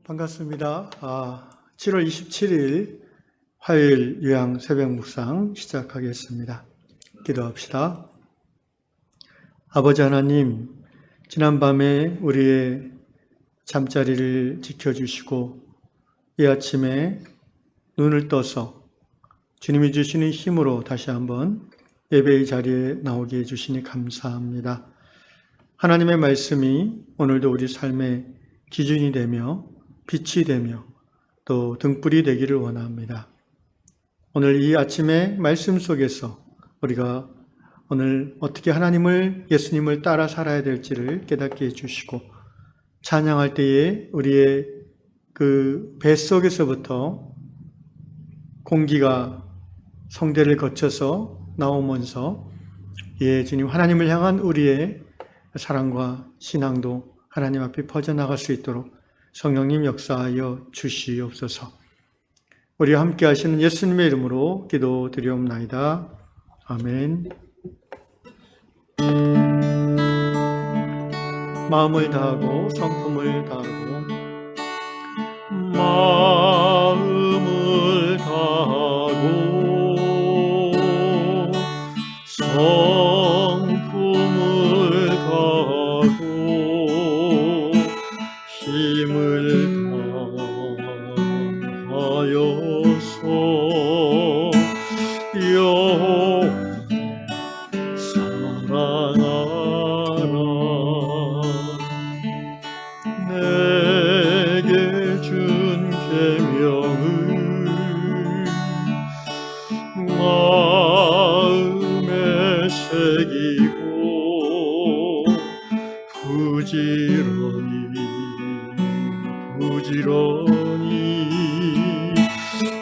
반갑습니다. 7월 27일 화요일 요양 새벽 묵상 시작하겠습니다. 기도합시다. 아버지 하나님, 지난밤에 우리의 잠자리를 지켜주시고 이 아침에 눈을 떠서 주님이 주시는 힘으로 다시 한번 예배의 자리에 나오게 해주시니 감사합니다. 하나님의 말씀이 오늘도 우리 삶의 기준이 되며 빛이 되며 또 등불이 되기를 원합니다. 오늘 이 아침에 말씀 속에서 우리가 오늘 어떻게 하나님을, 예수님을 따라 살아야 될지를 깨닫게 해주시고 찬양할 때에 우리의 그 뱃속에서부터 공기가 성대를 거쳐서 나오면서 주님 하나님을 향한 우리의 사랑과 신앙도 하나님 앞에 퍼져나갈 수 있도록 성령님 역사하여 주시옵소서. 우리와 함께 하시는 예수님의 이름으로 기도드리옵나이다. 아멘. 마음을 다하고 성품을 다하고 마음을 다하고 성품을 다하고 힘을 다하여서 영원히 사랑하라. 내게 준 계명을 마음에 새기고 부지런히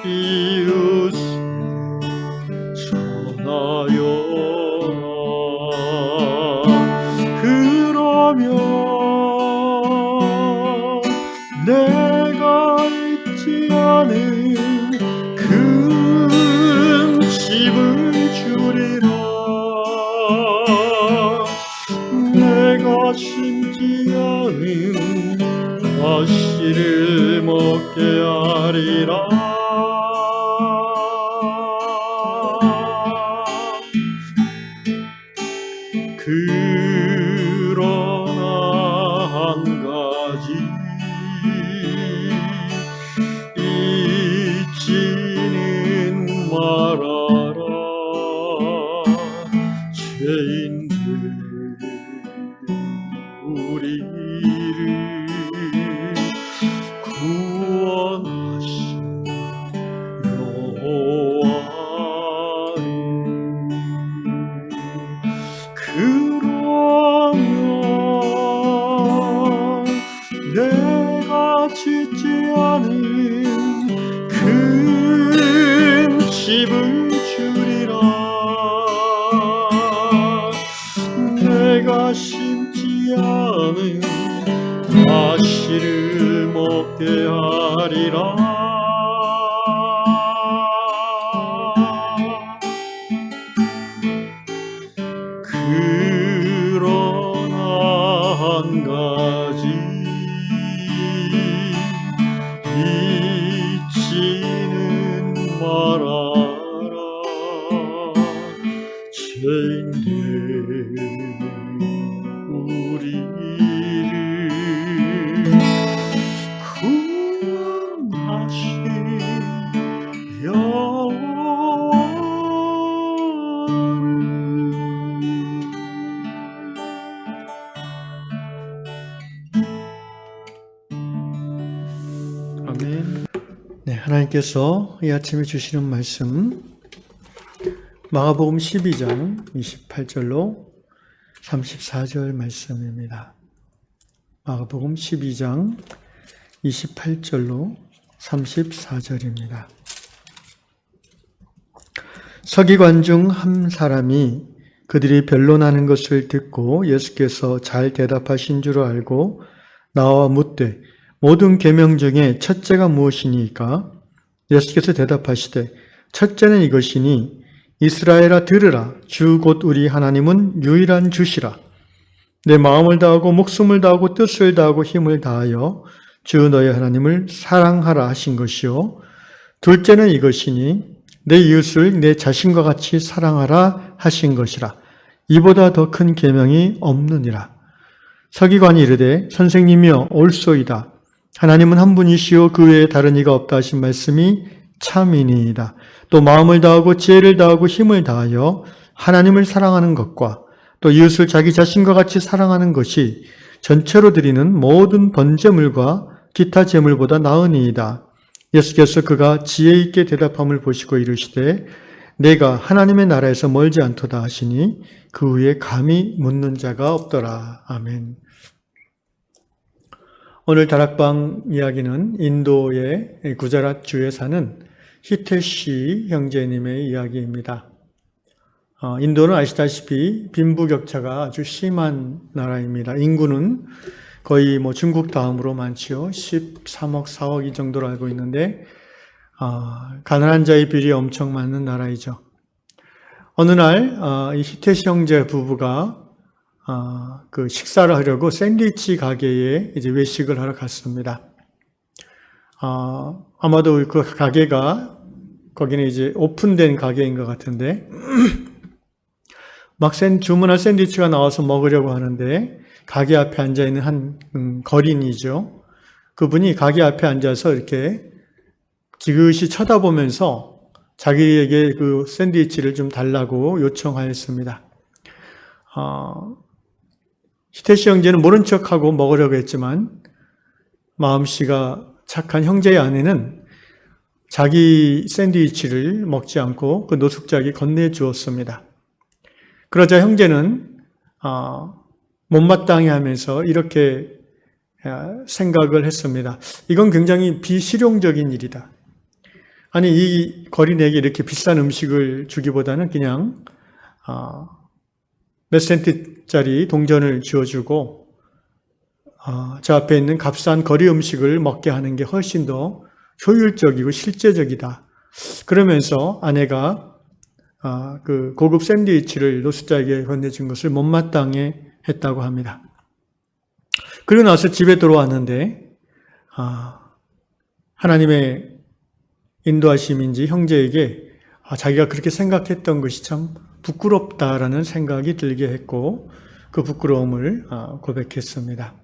이웃을 전하여라. 그러면 내가 잊지 않은 큰 집을 주리라. 내가 심지 않은 과실을 먹게 하리라. 그러나 한 가지 잊지는 말아라. 죄인들 우리를 구원하신 여호와는 그러면 내가 짓지 않은 큰 집을 주리라. 내가 심지 않은 과실을 먹게 하리라. 그러나 한 가지 잊지는 말아라. 죄인들 우리를 구원하신 아멘. 네, 하나님께서 이 아침에 주시는 말씀 마가복음 12장 28절로 34절 말씀입니다. 마가복음 12장 28절로 34절입니다. 서기관 중 한 사람이 그들이 변론하는 것을 듣고 예수께서 잘 대답하신 줄 알고 나와 묻되 모든 계명 중에 첫째가 무엇이니까? 예수께서 대답하시되 첫째는 이것이니 이스라엘아 들으라. 주 곧 우리 하나님은 유일한 주시라. 내 마음을 다하고 목숨을 다하고 뜻을 다하고 힘을 다하여 주 너희 하나님을 사랑하라 하신 것이요. 둘째는 이것이니 내 이웃을 내 자신과 같이 사랑하라 하신 것이라. 이보다 더 큰 계명이 없느니라. 서기관이 이르되 선생님이여 옳소이다. 하나님은 한 분이시요 그 외에 다른 이가 없다 하신 말씀이 참이니이다. 또 마음을 다하고 지혜를 다하고 힘을 다하여 하나님을 사랑하는 것과 또 이웃을 자기 자신과 같이 사랑하는 것이 전체로 드리는 모든 번제물과 기타 제물보다 나으니이다. 예수께서 그가 지혜 있게 대답함을 보시고 이르시되 내가 하나님의 나라에서 멀지 않도다 하시니 그 후에 감히 묻는 자가 없더라. 아멘. 오늘 다락방 이야기는 인도의 구자랏 주에 사는 히테시 형제님의 이야기입니다. 인도는 아시다시피 빈부격차가 아주 심한 나라입니다. 인구는 거의 중국 다음으로 많지요. 13억, 4억 이 정도로 알고 있는데 가난한 자의 비율이 엄청 많은 나라이죠. 어느 날 이 히테시 형제 부부가 그 식사를 하려고 샌드위치 가게에 이제 외식을 하러 갔습니다. 아마도 그 가게가 거기는 이제 오픈된 가게인 것 같은데 막 주문할 샌드위치가 나와서 먹으려고 하는데 가게 앞에 앉아있는 한 거린이죠. 그분이 가게 앞에 앉아서 이렇게 지그시 쳐다보면서 자기에게 그 샌드위치를 좀 달라고 요청하였습니다. 히테시 형제는 모른 척하고 먹으려고 했지만 마음씨가 착한 형제의 아내는 자기 샌드위치를 먹지 않고 그 노숙자에게 건네주었습니다. 그러자 형제는 못마땅해 하면서 이렇게 생각을 했습니다. 이건 굉장히 비실용적인 일이다. 아니 이 거린에게 이렇게 비싼 음식을 주기보다는 그냥 몇 센트짜리 동전을 쥐어주고 저 앞에 있는 값싼 거리 음식을 먹게 하는 게 훨씬 더 효율적이고 실제적이다. 그러면서 아내가 그 고급 샌드위치를 노숙자에게 건네준 것을 못마땅해 했다고 합니다. 그리고 나서 집에 들어왔는데 하나님의 인도하심인지 형제에게 자기가 그렇게 생각했던 것이 참 부끄럽다라는 생각이 들게 했고 그 부끄러움을 고백했습니다.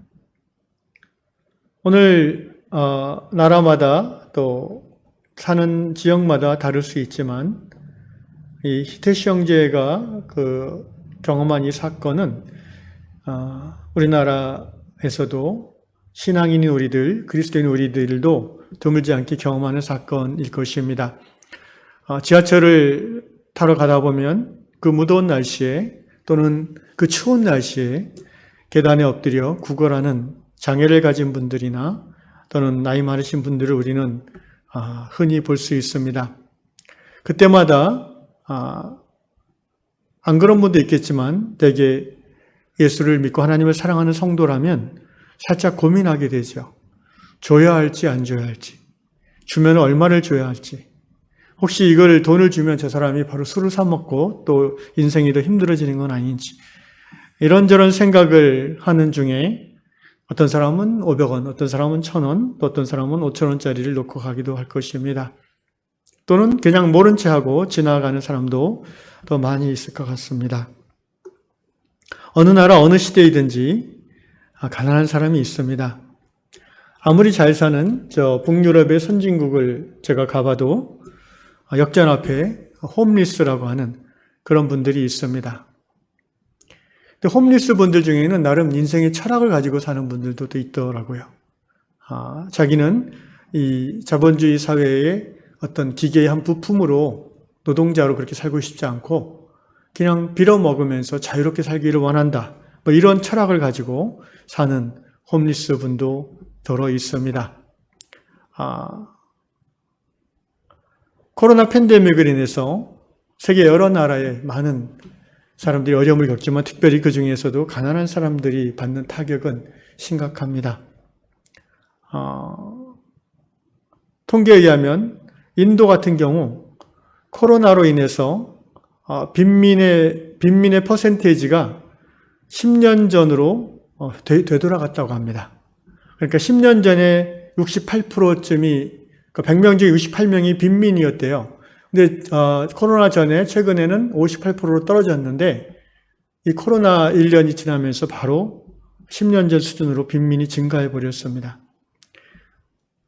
오늘 나라마다 또 사는 지역마다 다를 수 있지만 이 히테시 형제가 그 경험한 이 사건은 우리나라에서도 신앙인인 우리들, 그리스도인 우리들도 드물지 않게 경험하는 사건일 것입니다. 지하철을 타러 가다 보면 그 무더운 날씨에 또는 그 추운 날씨에 계단에 엎드려 구걸하는 장애를 가진 분들이나 또는 나이 많으신 분들을 우리는 흔히 볼 수 있습니다. 그때마다 안 그런 분도 있겠지만 대개 예수를 믿고 하나님을 사랑하는 성도라면 살짝 고민하게 되죠. 줘야 할지 안 줘야 할지, 주면 얼마를 줘야 할지, 혹시 이걸 돈을 주면 저 사람이 바로 술을 사 먹고 또 인생이 더 힘들어지는 건 아닌지, 이런저런 생각을 하는 중에 어떤 사람은 500원, 어떤 사람은 1000원, 또 어떤 사람은 5000원짜리를 놓고 가기도 할 것입니다. 또는 그냥 모른 채 하고 지나가는 사람도 더 많이 있을 것 같습니다. 어느 나라, 어느 시대이든지 가난한 사람이 있습니다. 아무리 잘 사는 북유럽의 선진국을 제가 가봐도 역전 앞에 홈리스라고 하는 그런 분들이 있습니다. 근데 홈리스 분들 중에는 나름 인생의 철학을 가지고 사는 분들도 또 있더라고요. 자기는 이 자본주의 사회의 어떤 기계의 한 부품으로 노동자로 그렇게 살고 싶지 않고 그냥 빌어먹으면서 자유롭게 살기를 원한다. 이런 철학을 가지고 사는 홈리스 분도 더러 있습니다. 코로나 팬데믹을 인해서 세계 여러 나라의 많은 사람들이 어려움을 겪지만 특별히 그 중에서도 가난한 사람들이 받는 타격은 심각합니다. 통계에 의하면 인도 같은 경우 코로나로 인해서 빈민의 퍼센테이지가 10년 전으로 되돌아갔다고 합니다. 그러니까 10년 전에 68%쯤이, 그러니까 100명 중에 68명이 빈민이었대요. 근데 코로나 전에 최근에는 58%로 떨어졌는데 이 코로나 1년이 지나면서 바로 10년 전 수준으로 빈민이 증가해 버렸습니다.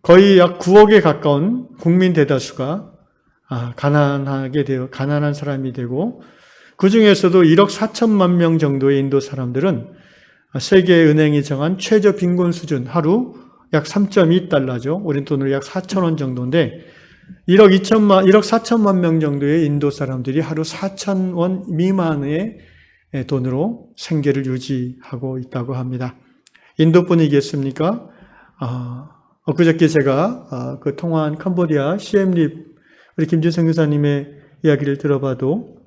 거의 약 9억에 가까운 국민 대다수가 가난한 사람이 되고, 그 중에서도 1억 4천만 명 정도의 인도 사람들은 세계은행이 정한 최저 빈곤 수준, 하루 약 3.2달러죠. 우리 돈으로 약 4,000원 정도인데 1억 4천만 명 정도의 인도 사람들이 하루 4,000원 미만의 돈으로 생계를 유지하고 있다고 합니다. 인도뿐이겠습니까? 엊그저께 제가 그 통화한 캄보디아 시엠립 우리 김준성 교사님의 이야기를 들어봐도,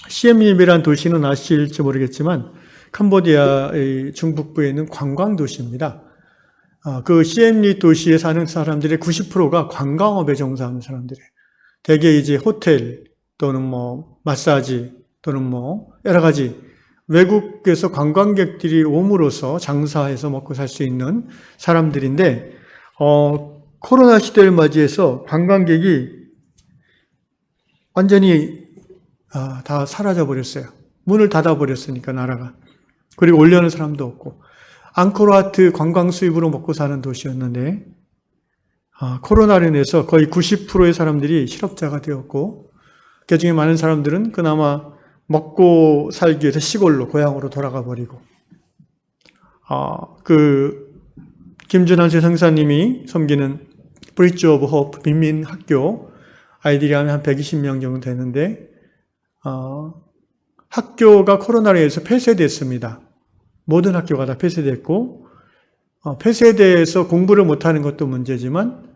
시엠립이란 도시는 아실지 모르겠지만 캄보디아의 중북부에 있는 관광 도시입니다. 그 시엠립 도시에 사는 사람들의 90%가 관광업에 종사하는 사람들이에요. 대개 이제 호텔 또는 뭐 마사지 또는 뭐 여러 가지 외국에서 관광객들이 옴으로써 장사해서 먹고 살 수 있는 사람들인데, 코로나 시대를 맞이해서 관광객이 완전히 다 사라져 버렸어요. 문을 닫아 버렸으니까 나라가. 그리고 올려는 사람도 없고, 앙코르와트 관광 수입으로 먹고 사는 도시였는데 코로나로 인해서 거의 90%의 사람들이 실업자가 되었고, 그중에 많은 사람들은 그나마 먹고 살기 위해서 시골로, 고향으로 돌아가 버리고, 김준환 선생님이 섬기는 브릿지 오브 호프 빈민 학교 아이들이 한 120명 정도 되는데, 학교가 코로나로 인해서 폐쇄됐습니다. 모든 학교가 다 폐쇄됐고, 폐쇄돼서 공부를 못하는 것도 문제지만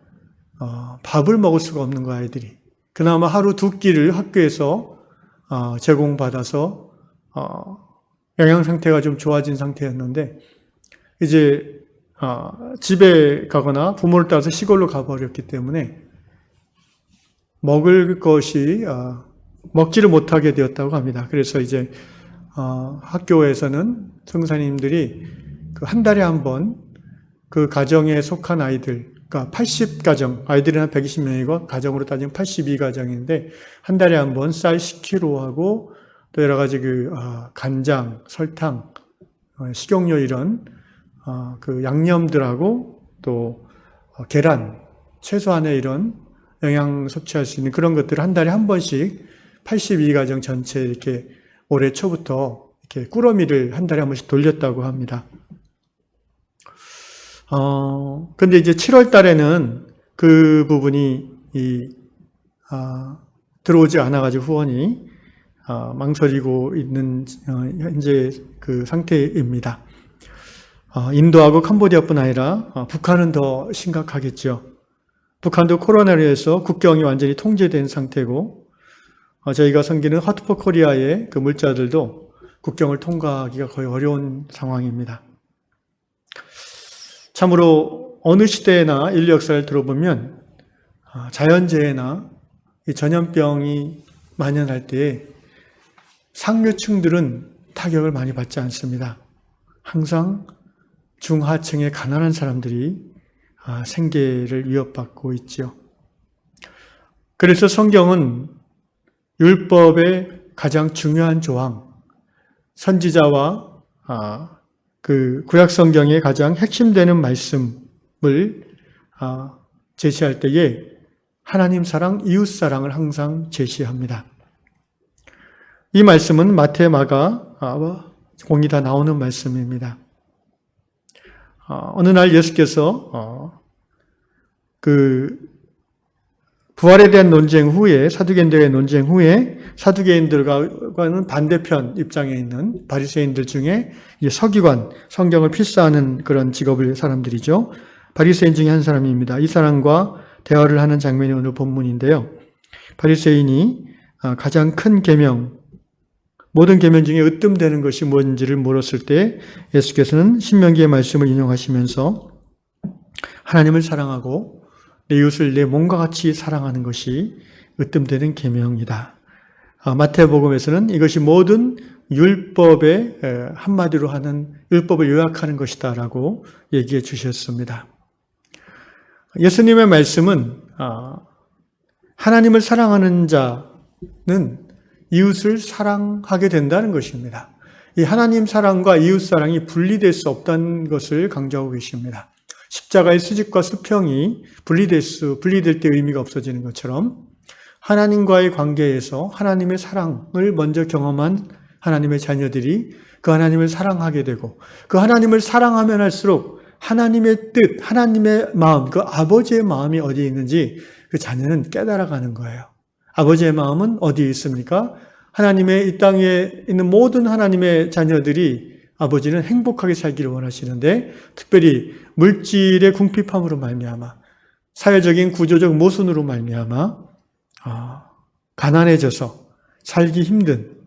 밥을 먹을 수가 없는 거야, 아이들이. 그나마 하루 두 끼를 학교에서 제공받아서 영양 상태가 좀 좋아진 상태였는데, 이제 집에 가거나 부모를 따라서 시골로 가버렸기 때문에 먹을 것이 먹지를 못하게 되었다고 합니다. 그래서 이제 학교에서는 선교사님들이 한 달에 한 번 그 가정에 속한 아이들, 그러니까 80가정, 아이들은 한 120명이고 가정으로 따지면 82가정인데 한 달에 한 번 쌀 10kg하고 또 여러 가지 간장, 설탕, 식용유 이런 그 양념들하고 또 계란, 최소한의 이런 영양 섭취할 수 있는 그런 것들을 한 달에 한 번씩 82가정 전체 이렇게 올해 초부터 이렇게 꾸러미를 한 달에 한 번씩 돌렸다고 합니다. 근데 이제 7월 달에는 그 부분이 들어오지 않아가지고 후원이 망설이고 있는 현재 그 상태입니다. 인도하고 캄보디아뿐 아니라 북한은 더 심각하겠죠. 북한도 코로나로 인해서 국경이 완전히 통제된 상태고, 저희가 섬기는 하트 포 코리아의 그 물자들도 국경을 통과하기가 거의 어려운 상황입니다. 참으로 어느 시대나 인류 역사를 들어보면 자연재해나 이 전염병이 만연할 때에 상류층들은 타격을 많이 받지 않습니다. 항상 중하층의 가난한 사람들이 생계를 위협받고 있죠. 그래서 성경은 율법의 가장 중요한 조항, 선지자와 그 구약 성경의 가장 핵심되는 말씀을 제시할 때에 하나님 사랑, 이웃 사랑을 항상 제시합니다. 이 말씀은 마태, 마가, 공이 다 나오는 말씀입니다. 어느 날 예수께서 부활에 대한 논쟁 후에, 사두개인들의 논쟁 후에 사두개인들과는 반대편 입장에 있는 바리새인들 중에 서기관, 성경을 필사하는 그런 직업의 사람들이죠. 바리새인 중에 한 사람입니다. 이 사람과 대화를 하는 장면이 오늘 본문인데요. 바리새인이 가장 큰 계명, 모든 계명 중에 으뜸되는 것이 뭔지를 물었을 때 예수께서는 신명기의 말씀을 인용하시면서 하나님을 사랑하고 내 이웃을 내 몸과 같이 사랑하는 것이 으뜸되는 계명이다. 마태복음에서는 이것이 모든 율법의 한마디로 하는 율법을 요약하는 것이다라고 얘기해 주셨습니다. 예수님의 말씀은 하나님을 사랑하는 자는 이웃을 사랑하게 된다는 것입니다. 이 하나님 사랑과 이웃 사랑이 분리될 수 없다는 것을 강조하고 계십니다. 십자가의 수직과 수평이 분리될 때 의미가 없어지는 것처럼 하나님과의 관계에서 하나님의 사랑을 먼저 경험한 하나님의 자녀들이 그 하나님을 사랑하게 되고 그 하나님을 사랑하면 할수록 하나님의 뜻, 하나님의 마음, 그 아버지의 마음이 어디에 있는지 그 자녀는 깨달아가는 거예요. 아버지의 마음은 어디에 있습니까? 하나님의 이 땅에 있는 모든 하나님의 자녀들이 아버지는 행복하게 살기를 원하시는데 특별히 물질의 궁핍함으로 말미암아 사회적인 구조적 모순으로 말미암아 가난해져서 살기 힘든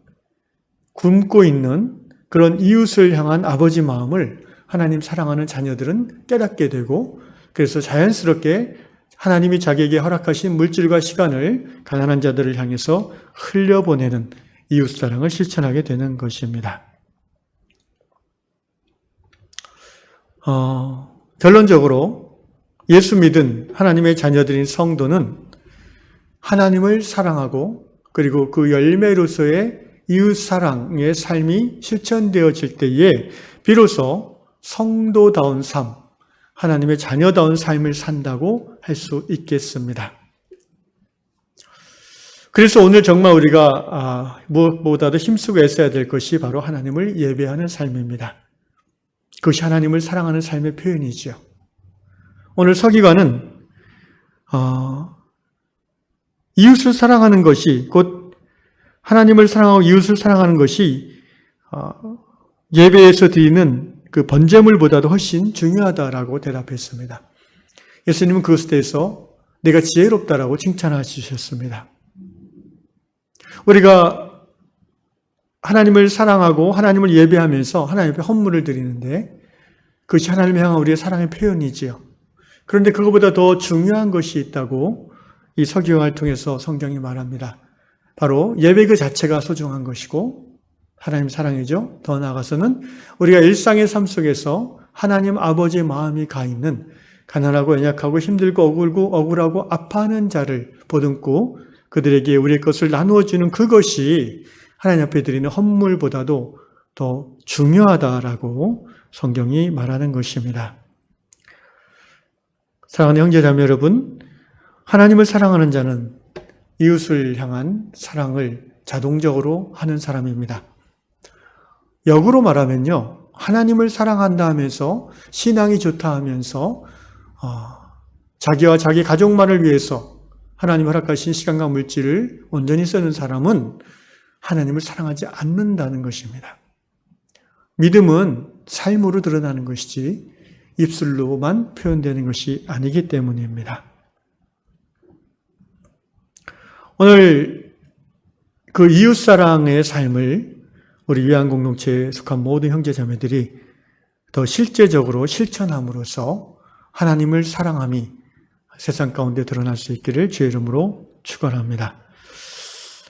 굶고 있는 그런 이웃을 향한 아버지 마음을 하나님 사랑하는 자녀들은 깨닫게 되고 그래서 자연스럽게 하나님이 자기에게 허락하신 물질과 시간을 가난한 자들을 향해서 흘려보내는 이웃사랑을 실천하게 되는 것입니다. 결론적으로 예수 믿은 하나님의 자녀들인 성도는 하나님을 사랑하고 그리고 그 열매로서의 이웃사랑의 삶이 실천되어질 때에 비로소 성도다운 삶, 하나님의 자녀다운 삶을 산다고 할 수 있겠습니다. 그래서 오늘 정말 우리가 무엇보다도 힘쓰고 애써야 될 것이 바로 하나님을 예배하는 삶입니다. 그것이 하나님을 사랑하는 삶의 표현이지요. 오늘 서기관은 이웃을 사랑하는 것이 곧 하나님을 사랑하고 이웃을 사랑하는 것이 예배에서 드리는 그 번제물보다도 훨씬 중요하다라고 대답했습니다. 예수님은 그것에 대해서 내가 지혜롭다라고 칭찬하셨습니다. 우리가 하나님을 사랑하고 하나님을 예배하면서 하나님 앞에 헌물을 드리는데 그것이 하나님을 향한 우리의 사랑의 표현이지요. 그런데 그것보다 더 중요한 것이 있다고 이 서기관을 통해서 성경이 말합니다. 바로 예배 그 자체가 소중한 것이고 하나님 사랑이죠. 더 나아가서는 우리가 일상의 삶 속에서 하나님 아버지의 마음이 가 있는 가난하고 연약하고 힘들고 억울하고 아파하는 자를 보듬고 그들에게 우리의 것을 나누어 주는 그것이 하나님 앞에 드리는 헌물보다도 더 중요하다라고 성경이 말하는 것입니다. 사랑하는 형제자매 여러분, 하나님을 사랑하는 자는 이웃을 향한 사랑을 자동적으로 하는 사람입니다. 역으로 말하면요, 하나님을 사랑한다 하면서 신앙이 좋다 하면서 자기와 자기 가족만을 위해서 하나님 허락하신 시간과 물질을 온전히 쓰는 사람은 하나님을 사랑하지 않는다는 것입니다. 믿음은 삶으로 드러나는 것이지 입술로만 표현되는 것이 아니기 때문입니다. 오늘 그 이웃사랑의 삶을 우리 위안공동체에 속한 모든 형제자매들이 더 실제적으로 실천함으로써 하나님을 사랑함이 세상 가운데 드러날 수 있기를 주의 이름으로 축원합니다.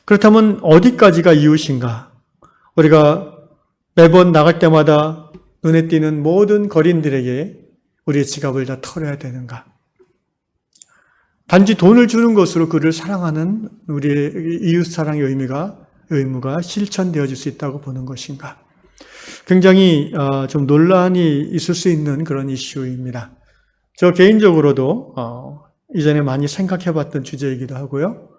그렇다면 어디까지가 이웃인가? 우리가 매번 나갈 때마다 눈에 띄는 모든 거린들에게 우리의 지갑을 다 털어야 되는가? 단지 돈을 주는 것으로 그를 사랑하는 우리의 이웃사랑의 의무가 실천되어질 수 있다고 보는 것인가? 굉장히 좀 논란이 있을 수 있는 그런 이슈입니다. 저 개인적으로도 이전에 많이 생각해봤던 주제이기도 하고요.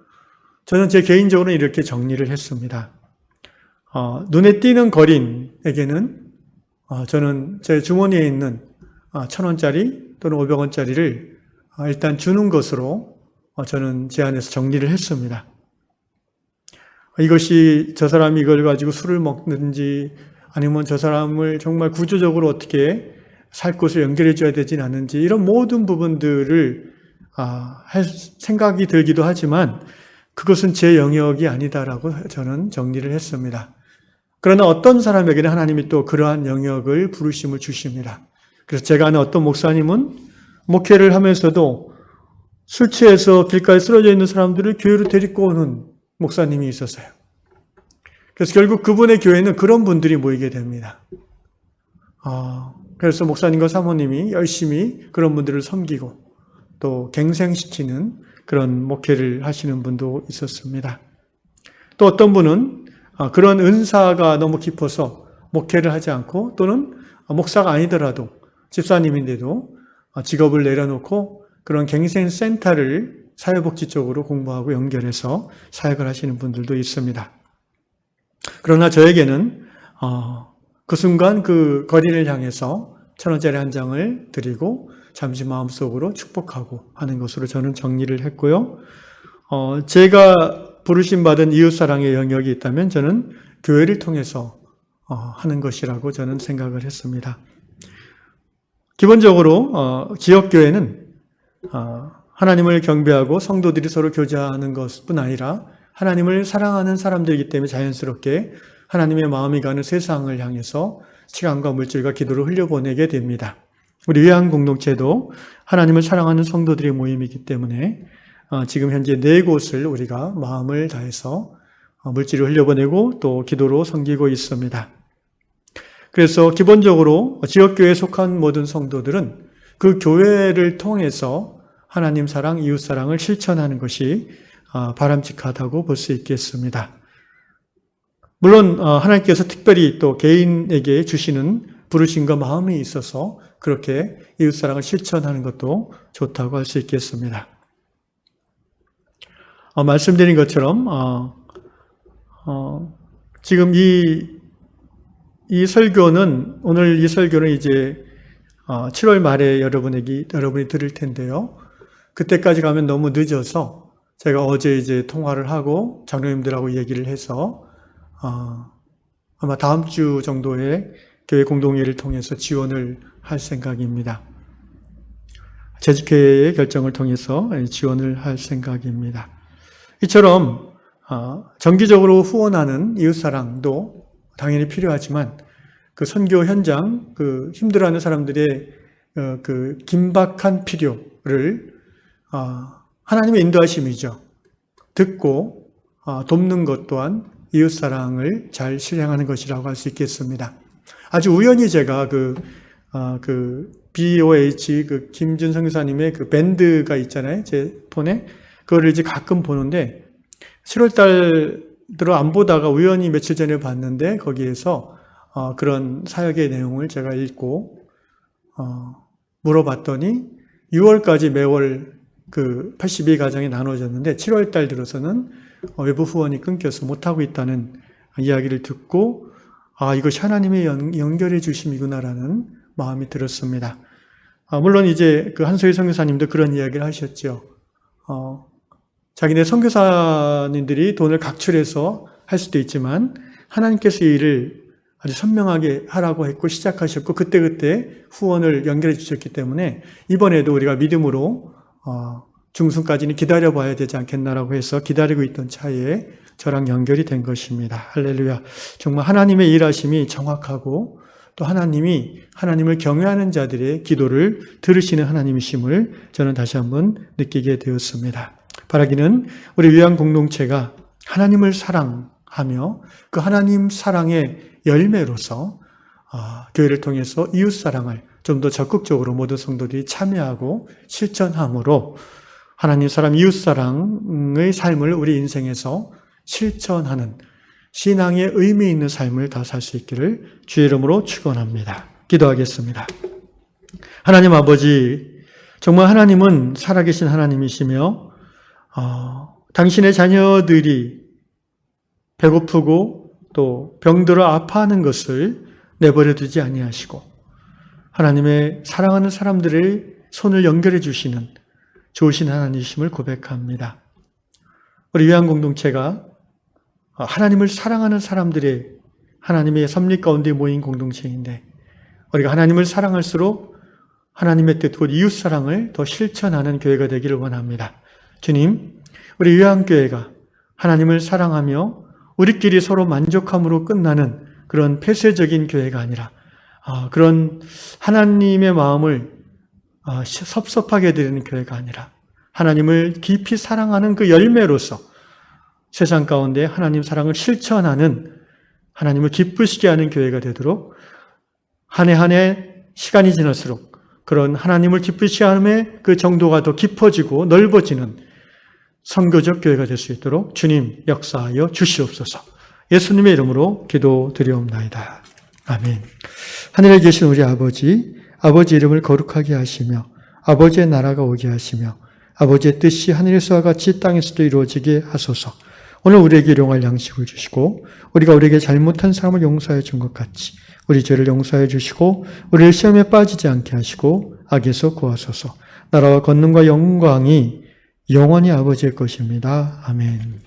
저는 제 개인적으로는 이렇게 정리를 했습니다. 눈에 띄는 거린에게는 저는 제 주머니에 있는 1,000원짜리 또는 500원짜리를 일단 주는 것으로 저는 제 안에서 정리를 했습니다. 이것이 저 사람이 이걸 가지고 술을 먹는지 아니면 저 사람을 정말 구조적으로 어떻게 살 곳을 연결해 줘야 되진 않는지 이런 모든 부분들을 할 생각이 들기도 하지만 그것은 제 영역이 아니다라고 저는 정리를 했습니다. 그러나 어떤 사람에게는 하나님이 또 그러한 영역을 부르심을 주십니다. 그래서 제가 아는 어떤 목사님은 목회를 하면서도 술 취해서 길가에 쓰러져 있는 사람들을 교회로 데리고 오는 목사님이 있었어요. 그래서 결국 그분의 교회는 그런 분들이 모이게 됩니다. 그래서 목사님과 사모님이 열심히 그런 분들을 섬기고 또 갱생시키는 그런 목회를 하시는 분도 있었습니다. 또 어떤 분은 그런 은사가 너무 깊어서 목회를 하지 않고 또는 목사가 아니더라도 집사님인데도 직업을 내려놓고 그런 갱생센터를 사회복지 쪽으로 공부하고 연결해서 사역을 하시는 분들도 있습니다. 그러나 저에게는 그 순간 그 거리를 향해서 1,000원짜리 한 장을 드리고 잠시 마음속으로 축복하고 하는 것으로 저는 정리를 했고요. 제가 부르심 받은 이웃사랑의 영역이 있다면 저는 교회를 통해서 하는 것이라고 저는 생각을 했습니다. 기본적으로 지역교회는 하나님을 경배하고 성도들이 서로 교제하는 것뿐 아니라 하나님을 사랑하는 사람들이기 때문에 자연스럽게 하나님의 마음이 가는 세상을 향해서 시간과 물질과 기도를 흘려보내게 됩니다. 우리 위안 공동체도 하나님을 사랑하는 성도들의 모임이기 때문에 지금 현재 4곳을 우리가 마음을 다해서 물질을 흘려보내고 또 기도로 섬기고 있습니다. 그래서 기본적으로 지역교회에 속한 모든 성도들은 그 교회를 통해서 하나님 사랑, 이웃 사랑을 실천하는 것이 바람직하다고 볼 수 있겠습니다. 물론 하나님께서 특별히 또 개인에게 주시는 부르심과 마음이 있어서 그렇게 이웃 사랑을 실천하는 것도 좋다고 할 수 있겠습니다. 말씀드린 것처럼 지금 이 설교는 오늘 이 설교는 이제 7월 말에 여러분이 들을 텐데요. 그때까지 가면 너무 늦어서 제가 어제 이제 통화를 하고 장로님들하고 얘기를 해서 아마 다음 주 정도에 교회 공동회의를 통해서 지원을 할 생각입니다. 재직회의 결정을 통해서 지원을 할 생각입니다. 이처럼 정기적으로 후원하는 이웃사랑도 당연히 필요하지만 그 선교 현장, 그 힘들어하는 사람들의 그 긴박한 필요를 하나님의 인도하심이죠. 듣고 돕는 것 또한 이웃사랑을 잘 실행하는 것이라고 할 수 있겠습니다. 아주 우연히 제가 그 BOH 그 김준 선교사님의 그 밴드가 있잖아요. 제 폰에. 그거를 이제 가끔 보는데 7월달 들어 안 보다가 우연히 며칠 전에 봤는데 거기에서 그런 사역의 내용을 제가 읽고 물어봤더니 6월까지 매월 그 82가정이 나눠졌는데 7월달 들어서는 외부 후원이 끊겨서 못하고 있다는 이야기를 듣고 이것이 하나님의 연결해 주심이구나라는 마음이 들었습니다. 물론 이제 그 한소희 선교사님도 그런 이야기를 하셨죠. 자기네 선교사님들이 돈을 각출해서 할 수도 있지만 하나님께서 이 일을 아주 선명하게 하라고 했고 시작하셨고 그때그때 후원을 연결해 주셨기 때문에 이번에도 우리가 믿음으로 중순까지는 기다려봐야 되지 않겠나라고 해서 기다리고 있던 차에 저랑 연결이 된 것입니다. 할렐루야. 정말 하나님의 일하심이 정확하고 또 하나님을 경외하는 자들의 기도를 들으시는 하나님이심을 저는 다시 한번 느끼게 되었습니다. 바라기는 우리 위안 공동체가 하나님을 사랑하며 그 하나님 사랑의 열매로서 교회를 통해서 이웃 사랑을 좀 더 적극적으로 모든 성도들이 참여하고 실천함으로 하나님 사랑, 이웃 사랑의 삶을 우리 인생에서 실천하는 신앙의 의미 있는 삶을 다 살 수 있기를 주의 이름으로 축원합니다. 기도하겠습니다. 하나님 아버지, 정말 하나님은 살아계신 하나님이시며 당신의 자녀들이 배고프고 또 병들어 아파하는 것을 내버려 두지 아니하시고 하나님의 사랑하는 사람들의 손을 연결해 주시는 좋으신 하나님이심을 고백합니다. 우리 위안 공동체가 하나님을 사랑하는 사람들의 하나님의 섭리 가운데 모인 공동체인데 우리가 하나님을 사랑할수록 하나님의 뜻, 곧 이웃 사랑을 더 실천하는 교회가 되기를 원합니다. 주님, 우리 위안교회가 하나님을 사랑하며 우리끼리 서로 만족함으로 끝나는 그런 폐쇄적인 교회가 아니라 그런 하나님의 마음을 섭섭하게 드리는 교회가 아니라 하나님을 깊이 사랑하는 그 열매로서 세상 가운데 하나님 사랑을 실천하는 하나님을 기쁘시게 하는 교회가 되도록 한 해 한 해 시간이 지날수록 그런 하나님을 기쁘시게 함의 그 정도가 더 깊어지고 넓어지는 선교적 교회가 될 수 있도록 주님 역사하여 주시옵소서. 예수님의 이름으로 기도드리옵나이다. 아멘. 하늘에 계신 우리 아버지 이름을 거룩하게 하시며 아버지의 나라가 오게 하시며 아버지의 뜻이 하늘에서와 같이 땅에서도 이루어지게 하소서. 오늘 우리에게 일용할 양식을 주시고 우리가 우리에게 잘못한 사람을 용서해 준 것 같이 우리 죄를 용서해 주시고 우리를 시험에 빠지지 않게 하시고 악에서 구하소서. 나라와 권능과 영광이 영원히 아버지의 것입니다. 아멘.